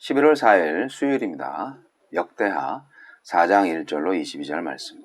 11월 4일 수요일입니다. 역대하 4장 1절로 22절 말씀.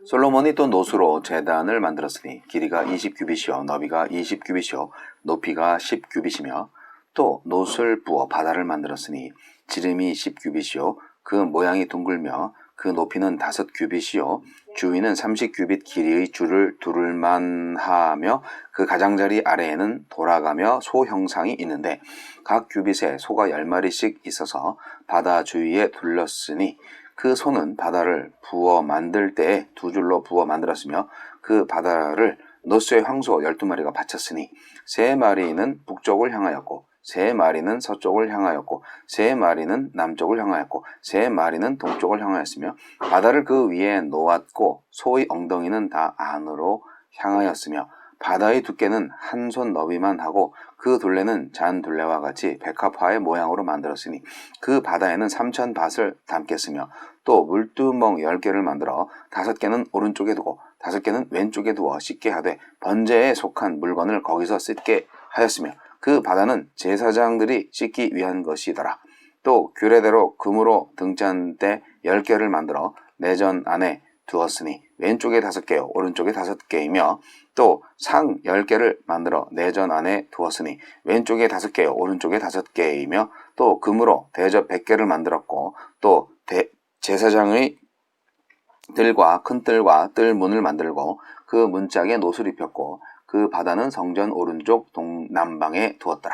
솔로몬이 또 노수로 제단을 만들었으니 길이가 20규빗이요 너비가 20규빗이요 높이가 10규빗이며 또 노수를 부어 바다를 만들었으니 지름이 10규빗이요 그 모양이 둥글며 그 높이는 5규빗이요 주위는 30규빗 길이의 줄을 두를만 하며 그 가장자리 아래에는 돌아가며 소 형상이 있는데 각 규빗에 소가 10마리씩 있어서 바다 주위에 둘렀으니 그 소는 바다를 부어 만들 때에 두 줄로 부어 만들었으며 그 바다를 노스의 황소 12마리가 바쳤으니 3마리는 북쪽을 향하였고 3마리는 서쪽을 향하였고 3마리는 남쪽을 향하였고 3마리는 동쪽을 향하였으며 바다를 그 위에 놓았고 소의 엉덩이는 다 안으로 향하였으며 바다의 두께는 한 손 너비만 하고 그 둘레는 잔 둘레와 같이 백합화의 모양으로 만들었으니 그 바다에는 3000밭을 담겠으며 또 물두멍 10개를 만들어 5개는 오른쪽에 두고 5개는 왼쪽에 두어 씻게 하되 번제에 속한 물건을 거기서 씻게 하였으며 그 바다는 제사장들이 씻기 위한 것이더라. 또 규례대로 금으로 등잔대 10개를 만들어 내전 안에 두었으니 왼쪽에 5개, 오른쪽에 5개이며 또 상 10개를 만들어 내전 안에 두었으니 왼쪽에 5개, 오른쪽에 5개이며 또 금으로 대접 100개를 만들었고 또 제사장의 뜰과 큰 뜰과 뜰 문을 만들고 그 문짝에 노수를 입혔고 그 바다는 성전 오른쪽 동남방에 두었더라.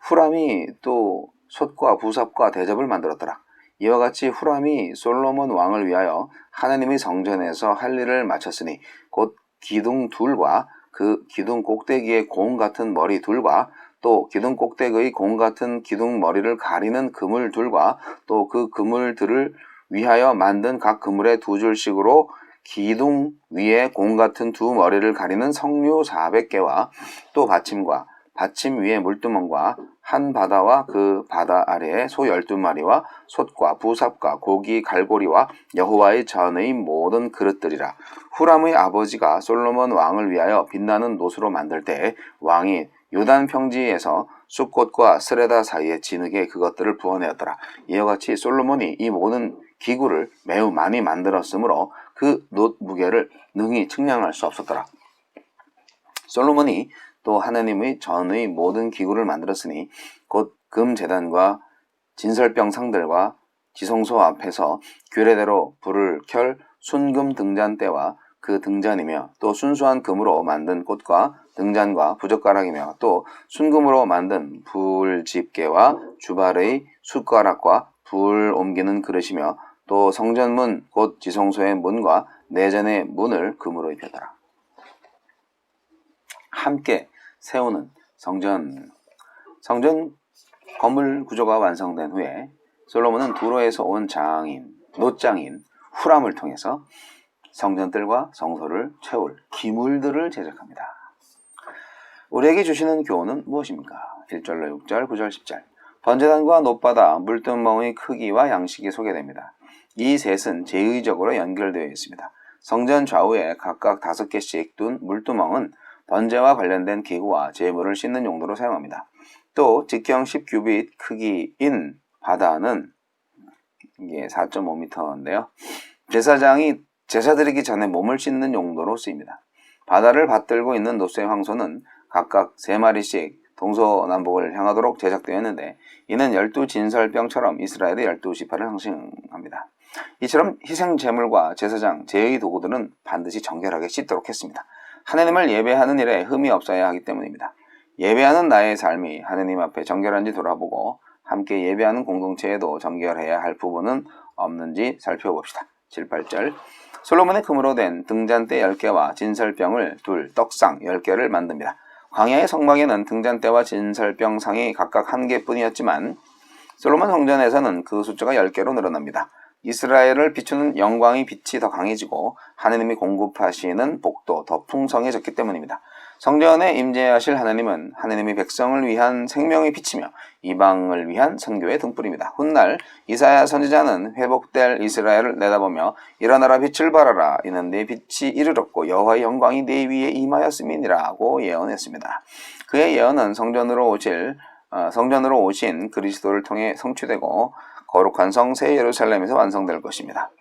후람이 또 솥과 부삽과 대접을 만들었더라. 이와 같이 후람이 솔로몬 왕을 위하여 하나님의 성전에서 할 일을 마쳤으니 곧 기둥 둘과 그 기둥 꼭대기의 공 같은 머리 둘과 또 기둥 꼭대기의 공 같은 기둥 머리를 가리는 그물 둘과 또 그 그물들을 위하여 만든 각 그물의 2줄씩으로 기둥 위에 공 같은 2머리를 가리는 석류 400개와 또 받침과 받침 위에 물두멍과 한 바다와 그 바다 아래에 소 12마리와 솥과 부삽과 고기 갈고리와 여호와의 전의 모든 그릇들이라. 후람의 아버지가 솔로몬 왕을 위하여 빛나는 노수로 만들 때 왕이 요단 평지에서 숫꽃과 스레다 사이에 진흙에 그것들을 부어내었더라. 이와 같이 솔로몬이 이 모든 기구를 매우 많이 만들었으므로 그 놋 무게를 능히 측량할 수 없었더라. 솔로몬이 또 하나님의 전의 모든 기구를 만들었으니 곧 금제단과 진설병 상들과 지성소 앞에서 규례대로 불을 켤 순금 등잔대와 그 등잔이며 또 순수한 금으로 만든 꽃과 등잔과 부젓가락이며 또 순금으로 만든 불집게와 주발의 숟가락과 불 옮기는 그릇이며 또 성전문 곧 지성소의 문과 내전의 문을 금으로 입혔더라. 함께 세우는 성전 건물 구조가 완성된 후에 솔로몬은 두로에서 온 놋장인 후람을 통해서 성전뜰과 성소를 채울 기물들을 제작합니다. 우리에게 주시는 교훈은 무엇입니까? 1절로 6절, 9절, 10절. 번제단과 놋바다, 물두멍의 크기와 양식이 소개됩니다. 이 셋은 제의적으로 연결되어 있습니다. 성전 좌우에 각각 5개씩 둔 물두멍은 번제와 관련된 기구와 제물을 씻는 용도로 사용합니다. 또 직경 10규빗 크기인 바다는 이게 4.5m인데요. 제사장이 제사 드리기 전에 몸을 씻는 용도로 쓰입니다. 바다를 받들고 있는 노스의 황소는 각각 3마리씩 동서남북을 향하도록 제작되었는데 이는 12진설병처럼 이스라엘의 12지파를 상징합니다. 이처럼 희생 제물과 제사장, 제의 도구들은 반드시 정결하게 씻도록 했습니다. 하나님을 예배하는 일에 흠이 없어야 하기 때문입니다. 예배하는 나의 삶이 하나님 앞에 정결한지 돌아보고 함께 예배하는 공동체에도 정결해야 할 부분은 없는지 살펴봅시다. 7, 8절. 솔로몬의 금으로 된 등잔대 10개와 진설병을 떡상 10개를 만듭니다. 광야의 성막에는 등잔대와 진설병 상이 각각 1개뿐이었지만 솔로몬 성전에서는 그 숫자가 10개로 늘어납니다. 이스라엘을 비추는 영광의 빛이 더 강해지고 하느님이 공급하시는 복도 더 풍성해졌기 때문입니다. 성전에 임재하실 하나님은 하나님의 백성을 위한 생명의 빛이며 이방을 위한 선교의 등불입니다. 훗날 이사야 선지자는 회복될 이스라엘을 내다보며 일어나라 빛을 발하라 이는 내 빛이 이르렀고 여호와의 영광이 내 위에 임하였음이니라고 예언했습니다. 그의 예언은 성전으로 오신 그리스도를 통해 성취되고 거룩한 성 새 예루살렘에서 완성될 것입니다.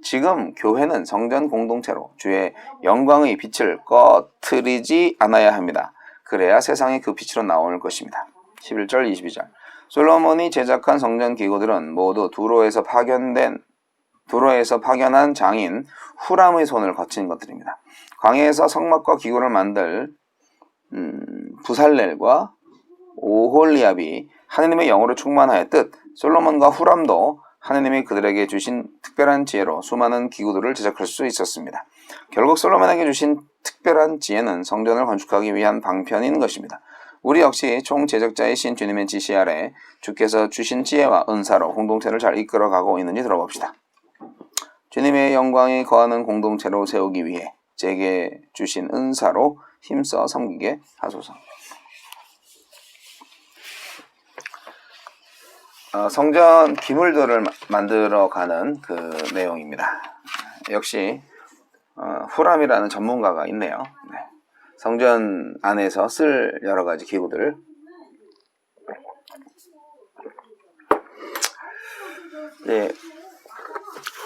지금 교회는 성전 공동체로 주의 영광의 빛을 꺼트리지 않아야 합니다. 그래야 세상에 그 빛으로 나올 것입니다. 11절 22절 솔로몬이 제작한 성전 기구들은 모두 두로에서 파견한 장인 후람의 손을 거친 것들입니다. 광야에서 성막과 기구를 만들 부살렐과 오홀리압이 하느님의 영으로 충만하였듯 솔로몬과 후람도 하느님이 그들에게 주신 특별한 지혜로 수많은 기구들을 제작할 수 있었습니다. 결국 솔로몬에게 주신 특별한 지혜는 성전을 건축하기 위한 방편인 것입니다. 우리 역시 총제작자이신 주님의 지시 아래 주께서 주신 지혜와 은사로 공동체를 잘 이끌어가고 있는지 들어봅시다. 주님의 영광이 거하는 공동체로 세우기 위해 제게 주신 은사로 힘써 섬기게 하소서. 성전 기물들을 만들어가는 그 내용입니다. 역시 후람이라는 전문가가 있네요. 네. 성전 안에서 쓸 여러 가지 기구들. 네.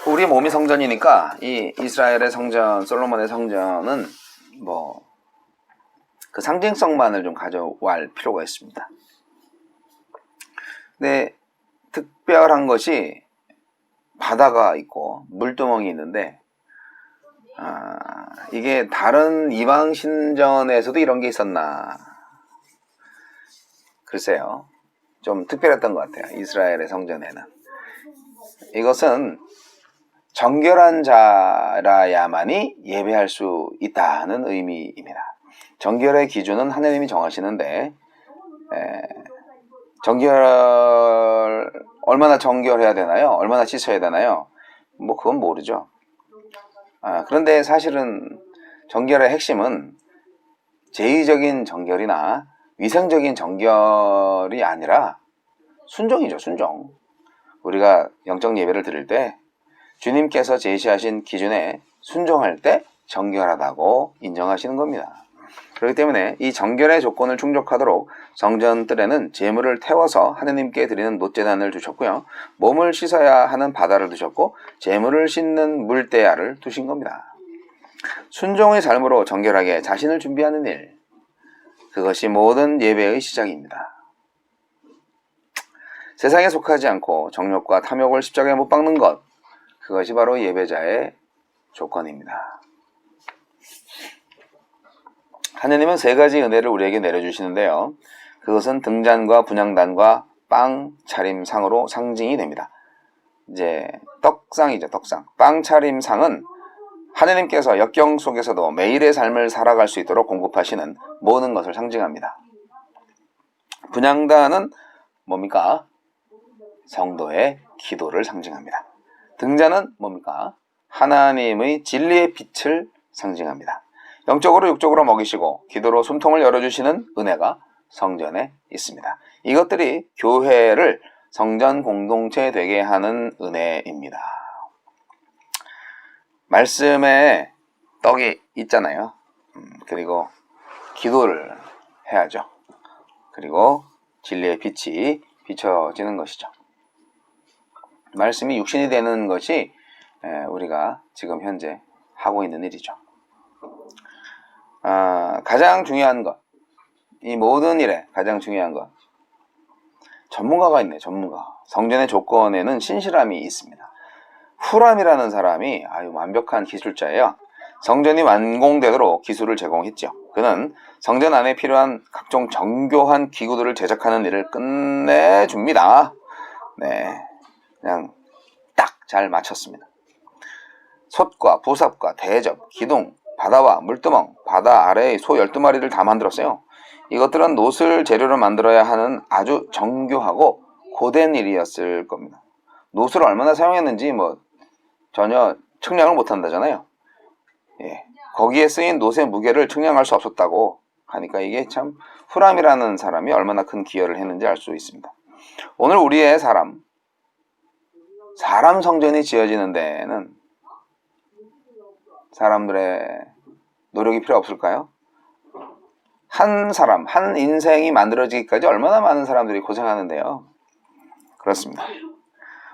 우리 몸이 성전이니까 이 이스라엘의 성전, 솔로몬의 성전은 그 상징성만을 좀 가져갈 필요가 있습니다. 네. 특별한 것이 바다가 있고 물두멍이 있는데 이게 다른 이방 신전에서도 이런 게 있었나 글쎄요. 좀 특별했던 것 같아요. 이스라엘의 성전에는. 이것은 정결한 자라야만이 예배할 수 있다는 의미입니다. 정결의 기준은 하나님이 정하시는데 얼마나 정결해야 되나요? 얼마나 씻어야 되나요? 그건 모르죠. 그런데 사실은 정결의 핵심은 제의적인 정결이나 위생적인 정결이 아니라 순종이죠, 순종. 우리가 영적 예배를 드릴 때 주님께서 제시하신 기준에 순종할 때 정결하다고 인정하시는 겁니다. 그렇기 때문에 이 정결의 조건을 충족하도록 성전들에는 제물을 태워서 하느님께 드리는 놋제단을 두셨고요. 몸을 씻어야 하는 바다를 두셨고 제물을 씻는 물대야를 두신 겁니다. 순종의 삶으로 정결하게 자신을 준비하는 일, 그것이 모든 예배의 시작입니다. 세상에 속하지 않고 정욕과 탐욕을 십자가에 못 박는 것, 그것이 바로 예배자의 조건입니다. 하느님은 세 가지 은혜를 우리에게 내려주시는데요. 그것은 등잔과 분향단과 빵 차림상으로 상징이 됩니다. 이제 떡상이죠, 떡상. 빵 차림상은 하느님께서 역경 속에서도 매일의 삶을 살아갈 수 있도록 공급하시는 모든 것을 상징합니다. 분향단은 뭡니까? 성도의 기도를 상징합니다. 등잔은 뭡니까? 하나님의 진리의 빛을 상징합니다. 영적으로 육적으로 먹이시고 기도로 숨통을 열어주시는 은혜가 성전에 있습니다. 이것들이 교회를 성전 공동체 되게 하는 은혜입니다. 말씀에 떡이 있잖아요. 그리고 기도를 해야죠. 그리고 진리의 빛이 비춰지는 것이죠. 말씀이 육신이 되는 것이 우리가 지금 현재 하고 있는 일이죠. 가장 중요한 것, 이 모든 일에 가장 중요한 것, 전문가가 있네. 전문가. 성전의 조건에는 신실함이 있습니다. 후람이라는 사람이 완벽한 기술자예요. 성전이 완공되도록 기술을 제공했죠. 그는 성전 안에 필요한 각종 정교한 기구들을 제작하는 일을 끝내줍니다. 네, 그냥 딱 잘 맞췄습니다. 솥과 부삽과 대접, 기둥, 바다와 물두멍, 바다 아래의 소 12마리를 다 만들었어요. 이것들은 놋을 재료로 만들어야 하는 아주 정교하고 고된 일이었을 겁니다. 놋을 얼마나 사용했는지 전혀 측량을 못한다잖아요. 예, 거기에 쓰인 놋의 무게를 측량할 수 없었다고 하니까 이게 참 후람이라는 사람이 얼마나 큰 기여를 했는지 알 수 있습니다. 오늘 우리의 사람 성전이 지어지는 데에는 사람들의 노력이 필요 없을까요? 한 사람, 한 인생이 만들어지기까지 얼마나 많은 사람들이 고생하는데요. 그렇습니다.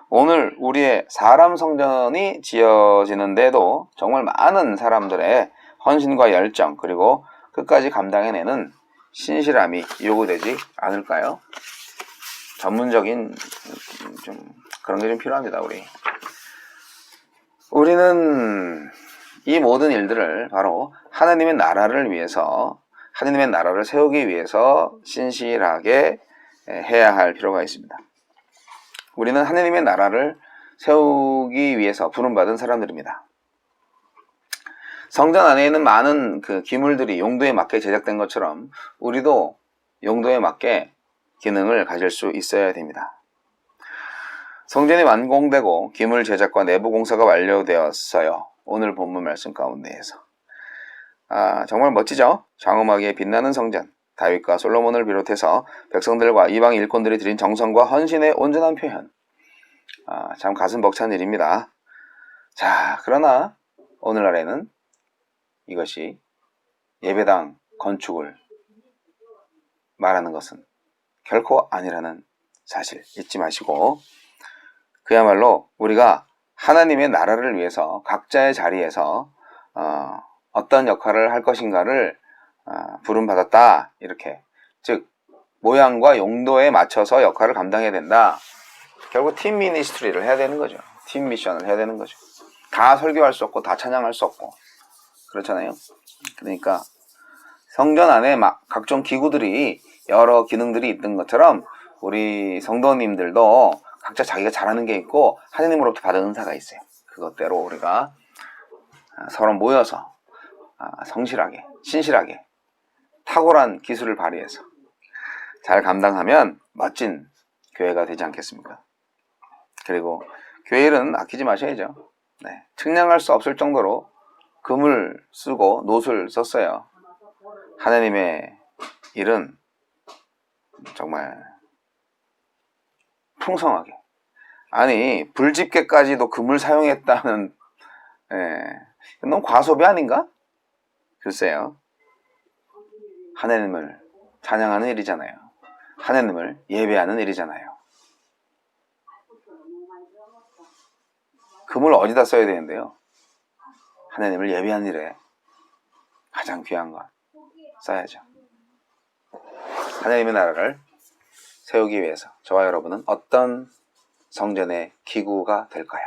오늘 우리의 사람 성전이 지어지는데도 정말 많은 사람들의 헌신과 열정 그리고 끝까지 감당해내는 신실함이 요구되지 않을까요? 전문적인 좀 그런 게 좀 필요합니다. 우리는 이 모든 일들을 바로 하나님의 나라를 위해서, 하나님의 나라를 세우기 위해서 신실하게 해야 할 필요가 있습니다. 우리는 하나님의 나라를 세우기 위해서 부름받은 사람들입니다. 성전 안에 있는 많은 그 기물들이 용도에 맞게 제작된 것처럼 우리도 용도에 맞게 기능을 가질 수 있어야 됩니다. 성전이 완공되고 기물 제작과 내부 공사가 완료되었어요. 오늘 본문 말씀 가운데에서. 정말 멋지죠? 장엄하게 빛나는 성전. 다윗과 솔로몬을 비롯해서 백성들과 이방 일꾼들이 드린 정성과 헌신의 온전한 표현. 참 가슴 벅찬 일입니다. 자, 그러나 오늘날에는 이것이 예배당 건축을 말하는 것은 결코 아니라는 사실 잊지 마시고, 그야말로 우리가 하나님의 나라를 위해서 각자의 자리에서 어떤 역할을 할 것인가를 부름받았다, 이렇게, 즉 모양과 용도에 맞춰서 역할을 감당해야 된다. 결국 팀 미니스트리를 해야 되는 거죠. 팀 미션을 해야 되는 거죠. 다 설교할 수 없고 다 찬양할 수 없고 그렇잖아요. 그러니까 성전 안에 막 각종 기구들이 여러 기능들이 있는 것처럼 우리 성도님들도 각자 자기가 잘하는 게 있고 하나님으로부터 받은 은사가 있어요. 그것대로 우리가 서로 모여서 성실하게, 신실하게, 탁월한 기술을 발휘해서 잘 감당하면 멋진 교회가 되지 않겠습니까? 그리고 교회 일은 아끼지 마셔야죠. 네, 측량할 수 없을 정도로 금을 쓰고 놋을 썼어요. 하나님의 일은 정말 풍성하게, 아니 불집게까지도 금을 사용했다는, 너무 과소비 아닌가? 글쎄요. 하나님을 찬양하는 일이잖아요. 하나님을 예배하는 일이잖아요. 금을 어디다 써야 되는데요? 하나님을 예배하는 일에 가장 귀한 것 써야죠. 하나님의 나라를 세우기 위해서 저와 여러분은 어떤 성전의 기구가 될까요?